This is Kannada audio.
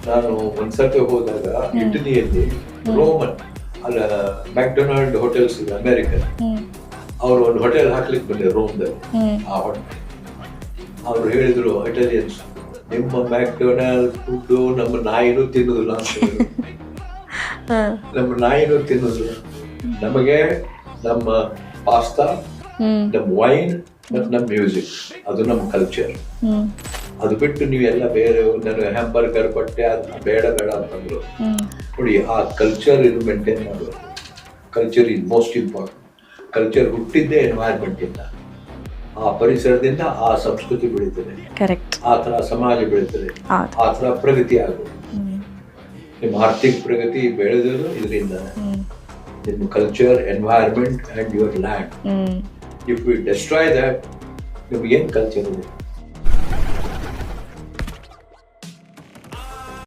ನಾನು ಒಂದ್ಸತಿ ಹೋದಾಗ ಇಟಲಿಯಲ್ಲಿ ರೋಮನ್ ಅಲ್ಲ ಮ್ಯಾಕ್ಡೊನಾಲ್ಡ್ ಹೋಟೆಲ್ಸ್ ಇದೆ ಅಮೆರಿಕನ್, ಅವರು ಒಂದು ಹೋಟೆಲ್ ಹಾಕ್ಲಿಕ್ಕೆ ಬಂದೆ ರೋಮ್ದಲ್ಲಿ. ಆ ಹೋಟೆಲ್ ಅವ್ರು ಹೇಳಿದ್ರು ಇಟಾಲಿಯನ್ಸ್, ನಿಮ್ಮ ಮ್ಯಾಕ್ಡೊನಾಲ್ಡ್ ಫುಡ್ ನಮ್ಮ ನಾಯಿನೂ ತಿನ್ನುದಿಲ್ಲ ಅಂತ ಹೇಳಿದ್ರು. ನಮ್ಮ ನಾಯಿನೂ ತಿನ್ನುದಿಲ್ಲ, ನಮಗೆ ನಮ್ಮ ಪಾಸ್ತಾ, ನಮ್ಮ ವೈನ್ ಮತ್ತು ನಮ್ಮ ಮ್ಯೂಸಿಕ್ ಅದು ನಮ್ಮ ಕಲ್ಚರ್. ಅದು ಬಿಟ್ಟು ನೀವೆಲ್ಲ ಬೇರೆ ನಾನು ಹ್ಯಾಂಬರ್ಗರ್ ಕೊಟ್ಟೆ ಅದನ್ನ ಬೇಡ ಬೇಡ ಅಂತಂದ್ರು. ನೋಡಿ, ಆ ಕಲ್ಚರ್ ಇದು ಮೇಂಟೈನ್ ಮಾಡೋದು. Culture is most important. Culture ಹುಟ್ಟಿದ್ದೇ ಎನ್ವೈರ್ಮೆಂಟ್ ಇಂದ, ಆ ಪರಿಸರದಿಂದ ಆ ಸಂಸ್ಕೃತಿ ಬೆಳೀತದೆ, ಆ ಥರ ಸಮಾಜ ಬೆಳೀತದೆ, ಆ ಥರ ಪ್ರಗತಿ ಆಗೋದು. ನಿಮ್ಮ ಆರ್ಥಿಕ ಪ್ರಗತಿ ಬೆಳೆಯೋದು ಇದರಿಂದ. ನಿಮ್ಮ culture, environment and your land. If we destroy that, ನಿಮ್ಗೇನು ಕಲ್ಚರ್ ಇದೆ?